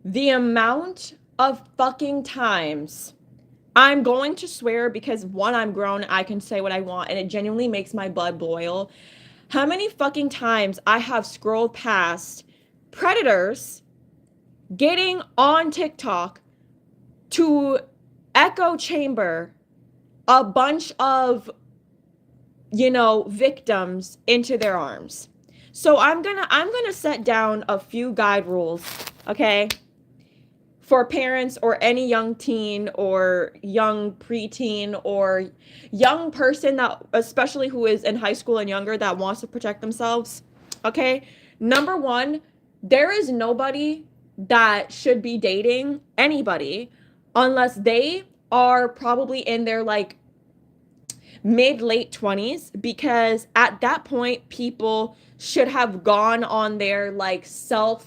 The amount of fucking times I'm going to swear because one, I'm grown, I can say what I want, and it genuinely makes my blood boil. How many fucking times I have scrolled past predators getting on TikTok to echo chamber a bunch of, victims into their arms. So I'm gonna set down a few guide rules, okay, for parents or any young teen or young preteen or young person that, especially who is in high school and younger, that wants to protect themselves. Okay, number one, there is nobody that should be dating anybody unless they are probably in their like mid late 20s, because at that point people should have gone on their like self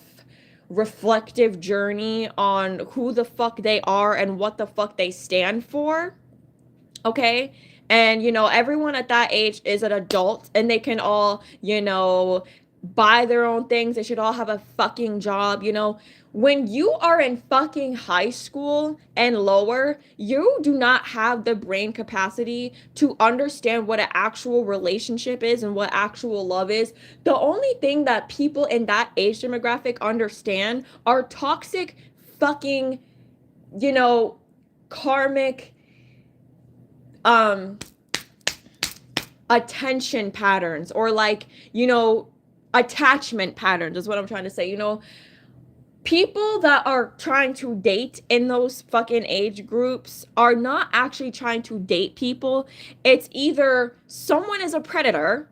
reflective journey on who the fuck they are and what the fuck they stand for. Okay, and everyone at that age is an adult and they can all buy their own things. They should all have a fucking job. When you are in fucking high school and lower, you do not have the brain capacity to understand what an actual relationship is and what actual love is. The only thing that people in that age demographic understand are toxic fucking, karmic um attention patterns, or like, attachment patterns is what I'm trying to say. People that are trying to date in those fucking age groups are not actually trying to date people. It's either someone is a predator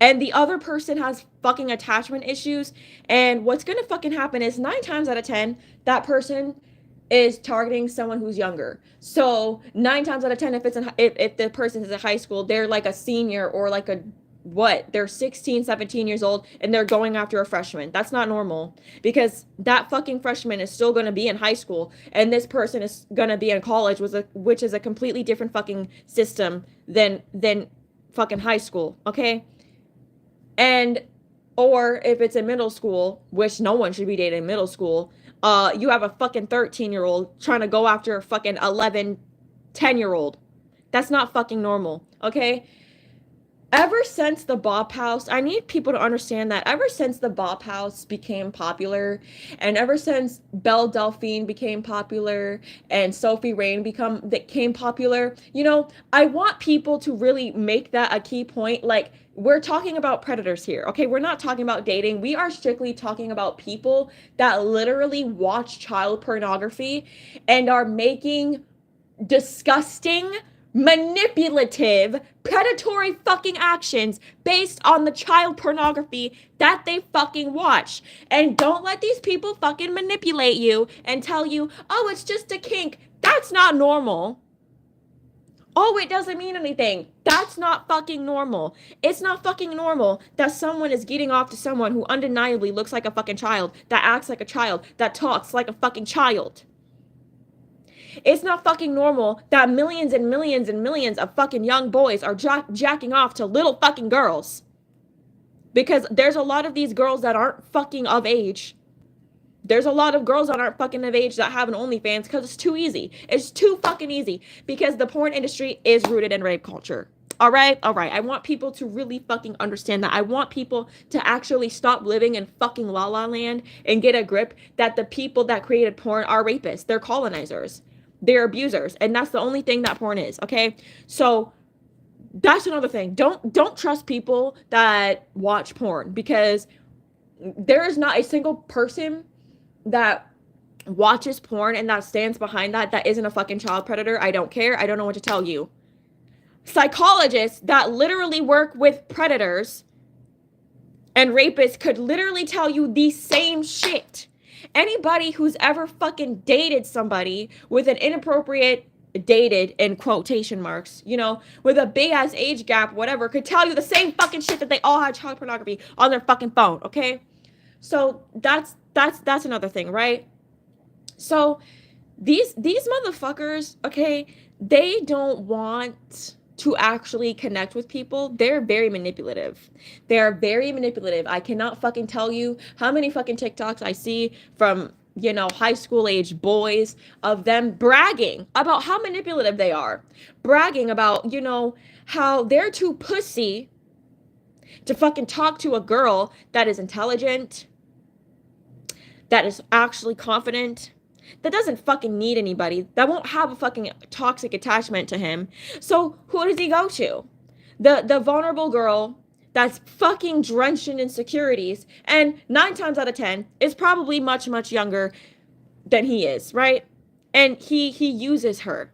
and the other person has fucking attachment issues, and what's gonna fucking happen is 9 times out of 10 that person is targeting someone who's younger. So 9 times out of 10, if the person is in high school, they're like a senior or like a what? They're 16, 17 years old and they're going after a freshman. That's not normal, because that fucking freshman is still going to be in high school and this person is going to be in college, which is a completely different fucking system than fucking high school, okay? And or if it's in middle school, which no one should be dating in middle school, you have a fucking 13-year-old trying to go after a fucking 11, 10-year-old. That's not fucking normal, okay? Ever since the Bop House, I need people to understand that ever since the Bop House became popular, and ever since Belle Delphine became popular, and Sophie Rain became popular, I want people to really make that a key point. Like, we're talking about predators here, okay? We're not talking about dating. We are strictly talking about people that literally watch child pornography and are making disgusting, manipulative, predatory fucking actions based on the child pornography that they fucking watch. And don't let these people fucking manipulate you and tell you, oh, it's just a kink. That's not normal. Oh, it doesn't mean anything. That's not fucking normal. It's not fucking normal that someone is getting off to someone who undeniably looks like a fucking child, that acts like a child, that talks like a fucking child. It's not fucking normal that millions and millions and millions of fucking young boys are jacking off to little fucking girls. Because there's a lot of these girls that aren't fucking of age. There's a lot of girls that aren't fucking of age that have an OnlyFans because it's too easy. It's too fucking easy because the porn industry is rooted in rape culture. All right. I want people to really fucking understand that. I want people to actually stop living in fucking la la land and get a grip that the people that created porn are rapists. They're colonizers. They're abusers. And that's the only thing that porn is. Okay. So that's another thing. Don't trust people that watch porn, because there is not a single person that watches porn and that stands behind that isn't a fucking child predator. I don't care. I don't know what to tell you. Psychologists that literally work with predators and rapists could literally tell you the same shit. Anybody who's ever fucking dated somebody with an inappropriate, dated in quotation marks, with a big ass age gap, whatever, could tell you the same fucking shit that they all had child pornography on their fucking phone, okay? So that's another thing, right? So these motherfuckers, okay, they don't want to actually connect with people, they're very manipulative. They are very manipulative. I cannot fucking tell you how many fucking TikToks I see from, high school age boys of them bragging about how manipulative they are. Bragging about, how they're too pussy to fucking talk to a girl that is intelligent, that is actually confident, that doesn't fucking need anybody, that won't have a fucking toxic attachment to him. So who does he go to? The vulnerable girl that's fucking drenched in insecurities, and 9 times out of 10 is probably much, much younger than he is, right? And he uses her.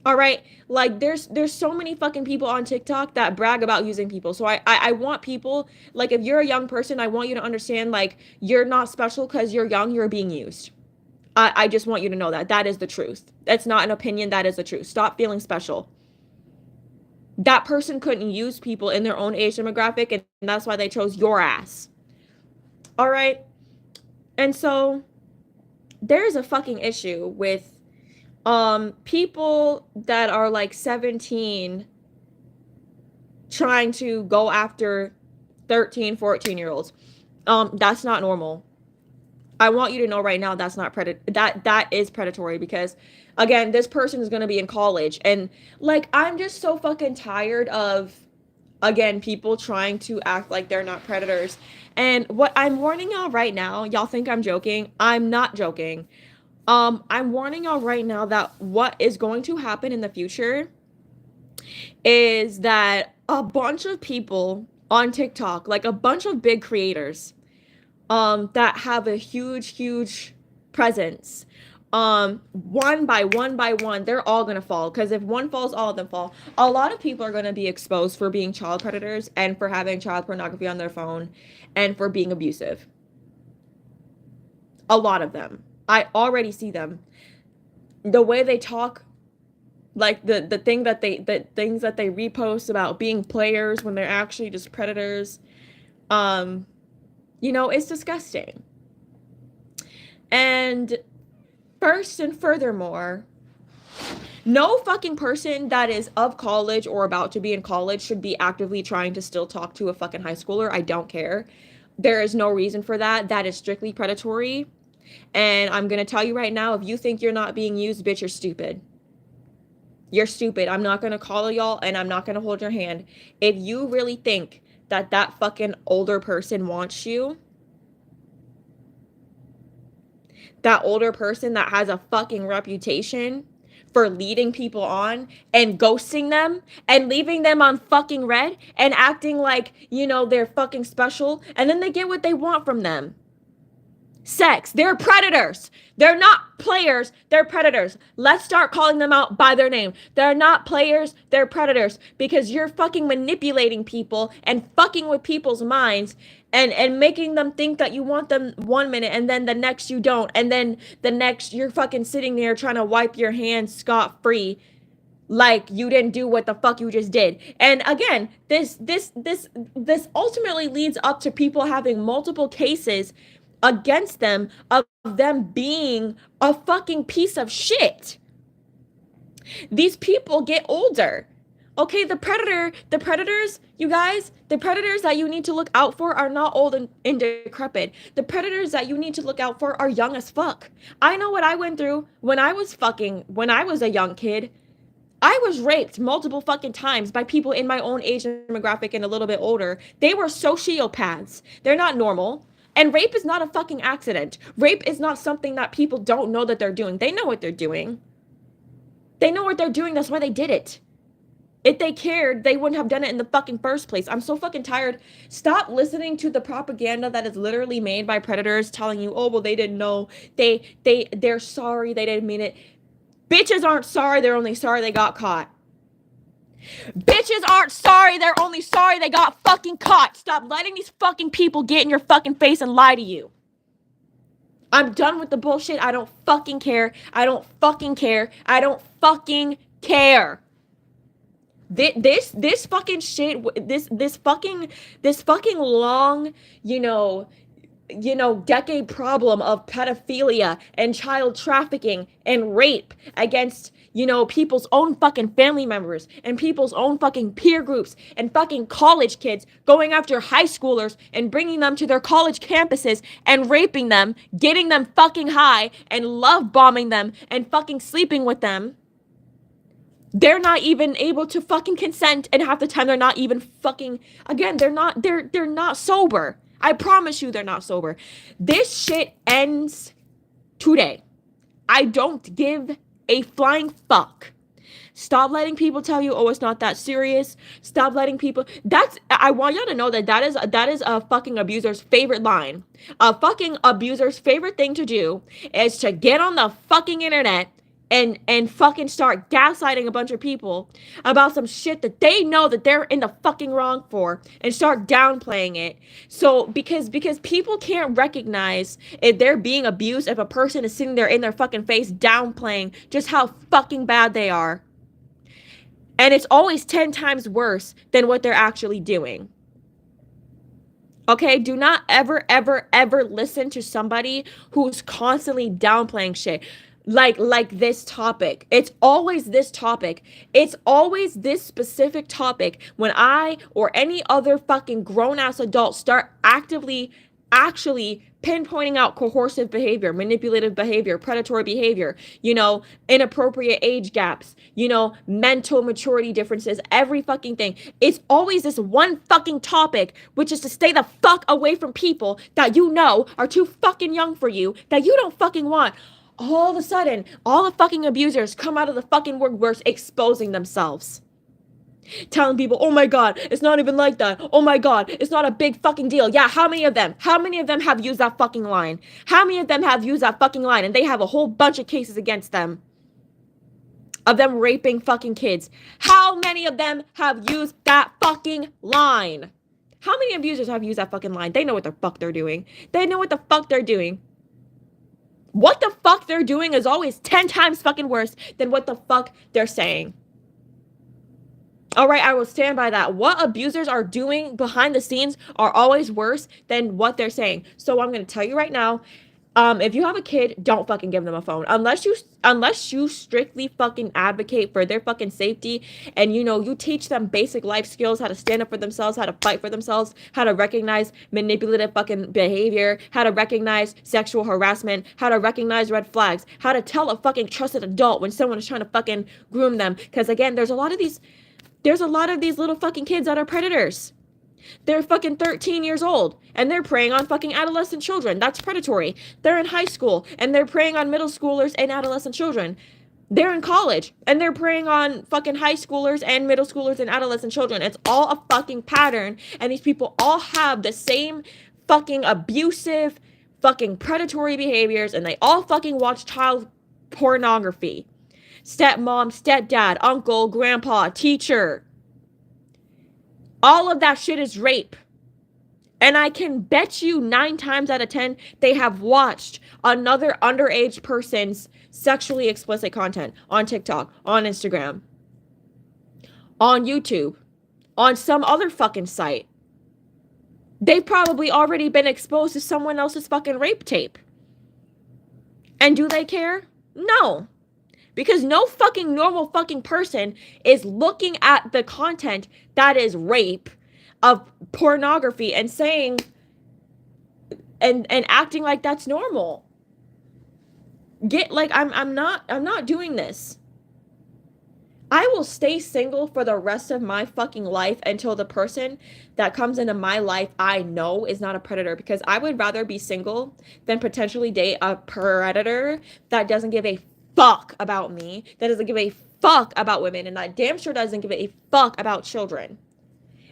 All right, like there's so many fucking people on TikTok that brag about using people. So I want people, like, if you're a young person, I want you to understand, like, you're not special because you're young, you're being used. I just want you to know that that is the truth. That's not an opinion, that is the truth. Stop feeling special. That person couldn't use people in their own age demographic, and that's why they chose your ass. All right, and so there's a fucking issue with people that are like 17 trying to go after 13, 14-year-olds. That's not normal. I want you to know right now that's not that is predatory, because again, this person is going to be in college, and like, I'm just so fucking tired of, again, people trying to act like they're not predators. And what I'm warning y'all right now, y'all think I'm joking. I'm not joking. I'm warning y'all right now that what is going to happen in the future is that a bunch of people on TikTok, like a bunch of big creators, that have a huge presence, one by one, they're all gonna fall. Because if one falls, all of them fall. A lot of people are gonna be exposed for being child predators and for having child pornography on their phone and for being abusive. A lot of them. I already see them. The way they talk, like the things that they repost about being players when they're actually just predators. It's disgusting. And first and furthermore, no fucking person that is of college or about to be in college should be actively trying to still talk to a fucking high schooler. I don't care. There is no reason for that. That is strictly predatory. And I'm going to tell you right now, if you think you're not being used, bitch, you're stupid. You're stupid. I'm not going to call y'all, and I'm not going to hold your hand. If you really think that that fucking older person wants you, that older person that has a fucking reputation for leading people on and ghosting them and leaving them on fucking red and acting like, they're fucking special, and then they get what they want from them. Sex. They're predators. They're not players. They're predators. Let's start calling them out by their name. They're not players. They're predators, because you're fucking manipulating people and fucking with people's minds and making them think that you want them 1 minute and then the next you don't. And then the next you're fucking sitting there trying to wipe your hands scot-free, like you didn't do what the fuck you just did. And again, this ultimately leads up to people having multiple cases against them of them being a fucking piece of shit. These people get older. Okay, the predators, you guys, the predators that you need to look out for are not old and decrepit. The predators that you need to look out for are young as fuck. I know what I went through when I was a young kid. I was raped multiple fucking times by people in my own age demographic and a little bit older. They were sociopaths. They're not normal. And rape is not a fucking accident. Rape is not something that people don't know that they're doing. They know what they're doing. They know what they're doing. That's why they did it. If they cared, they wouldn't have done it in the fucking first place. I'm so fucking tired. Stop listening to the propaganda that is literally made by predators telling you, oh, well, they didn't know. They're sorry. They didn't mean it. Bitches aren't sorry. They're only sorry they got caught. Bitches aren't sorry. They're only sorry they got fucking caught. Stop letting these fucking people get in your fucking face and lie to you. I'm done with the bullshit. I don't fucking care. I don't fucking care. I don't fucking care. This fucking shit, this fucking long, decade problem of pedophilia and child trafficking and rape against, people's own fucking family members and people's own fucking peer groups and fucking college kids going after high schoolers and bringing them to their college campuses and raping them, getting them fucking high and love bombing them and fucking sleeping with them. They're not even able to fucking consent, and half the time they're not even fucking, again, they're not sober. I promise you they're not sober. This shit ends today. I don't give a flying fuck. Stop letting people tell you, oh, it's not that serious. Stop letting people, I want y'all to know that is a fucking abuser's favorite line. A fucking abuser's favorite thing to do is to get on the fucking internet and fucking start gaslighting a bunch of people about some shit that they know that they're in the fucking wrong for, and start downplaying it. So because people can't recognize if they're being abused if a person is sitting there in their fucking face downplaying just how fucking bad they are. And it's always 10 times worse than what they're actually doing. Okay, do not ever, ever, ever listen to somebody who's constantly downplaying shit. Like this topic. It's always this topic. It's always this specific topic when I or any other fucking grown-ass adult start actually pinpointing out coercive behavior, manipulative behavior, predatory behavior, inappropriate age gaps, mental maturity differences, every fucking thing. It's always this one fucking topic, which is to stay the fuck away from people that are too fucking young for you, that you don't fucking want. All of a sudden, all the fucking abusers come out of the fucking woodworks exposing themselves. Telling people, oh my God, it's not even like that. Oh my God, it's not a big fucking deal. Yeah, how many of them have used that fucking line? How many of them have used that fucking line and they have a whole bunch of cases against them of them raping fucking kids? How many of them have used that fucking line? How many abusers have used that fucking line? They know what the fuck they're doing. They know what the fuck they're doing. What the fuck they're doing is always 10 times fucking worse than what the fuck they're saying. All right, I will stand by that. What abusers are doing behind the scenes are always worse than what they're saying. So I'm going to tell you right now, if you have a kid, don't fucking give them a phone. Unless you strictly fucking advocate for their fucking safety and, you teach them basic life skills, how to stand up for themselves, how to fight for themselves, how to recognize manipulative fucking behavior, how to recognize sexual harassment, how to recognize red flags, how to tell a fucking trusted adult when someone is trying to fucking groom them. Because again, there's a lot of these little fucking kids that are predators. They're fucking 13 years old and they're preying on fucking adolescent children. That's predatory. They're in high school and they're preying on middle schoolers and adolescent children. They're in college and they're preying on fucking high schoolers and middle schoolers and adolescent children. It's all a fucking pattern, and these people all have the same fucking abusive, fucking predatory behaviors, and they all fucking watch child pornography. Stepmom, stepdad, uncle, grandpa, teacher. All of that shit is rape. And I can bet you 9 times out of 10, they have watched another underage person's sexually explicit content on TikTok, on Instagram, on YouTube, on some other fucking site. They've probably already been exposed to someone else's fucking rape tape. And do they care? No. Because no fucking normal fucking person is looking at the content that is rape of pornography and saying and acting like that's normal. I'm not doing this. I will stay single for the rest of my fucking life until the person that comes into my life I know is not a predator, because I would rather be single than potentially date a predator that doesn't give a fuck about me, that doesn't give a fuck about women, and that damn sure doesn't give a fuck about children.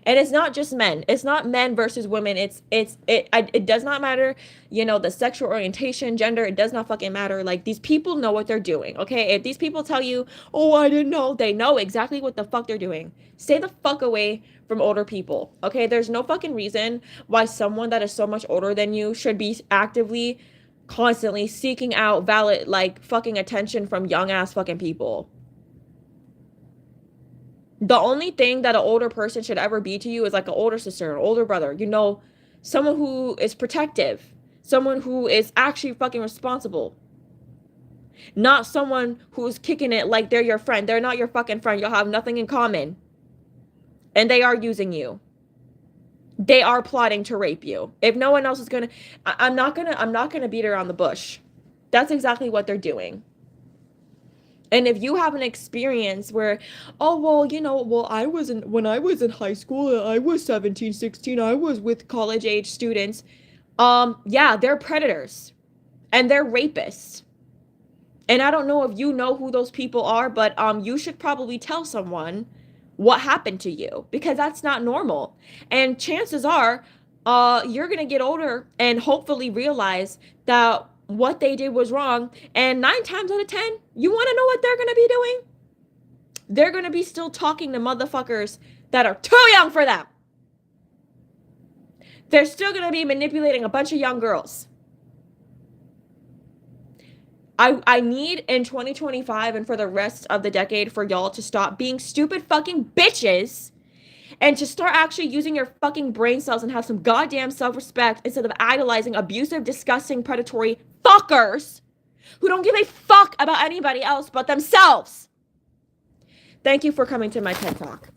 And it's not just men. It's not men versus women. It does not matter, the sexual orientation, gender, it does not fucking matter. Like, these people know what they're doing, okay? If these people tell you, oh, I didn't know, they know exactly what the fuck they're doing. Stay the fuck away from older people, okay? There's no fucking reason why someone that is so much older than you should be actively, constantly seeking out valid, fucking attention from young ass fucking people. The only thing that an older person should ever be to you is like an older sister, an older brother, someone who is protective, Someone who is actually fucking responsible. Not someone who's kicking it like they're your friend. They're not your fucking friend. You'll have nothing in common. And they are using you. They are plotting to rape you. If no one else is gonna, I'm not gonna beat around the bush. That's exactly what they're doing. And if you have an experience where, oh, well, when I was in high school, I was 17, 16, I was with college age students. Yeah, they're predators and they're rapists. And I don't know if you know who those people are, but you should probably tell someone what happened to you, because that's not normal. And chances are, you're gonna get older and hopefully realize that what they did was wrong. And 9 times out of 10, you want to know what they're gonna be doing? They're gonna be still talking to motherfuckers that are too young for them. They're still gonna be manipulating a bunch of young girls. I need in 2025 and for the rest of the decade for y'all to stop being stupid fucking bitches and to start actually using your fucking brain cells and have some goddamn self-respect instead of idolizing abusive, disgusting, predatory fuckers who don't give a fuck about anybody else but themselves. Thank you for coming to my TED Talk.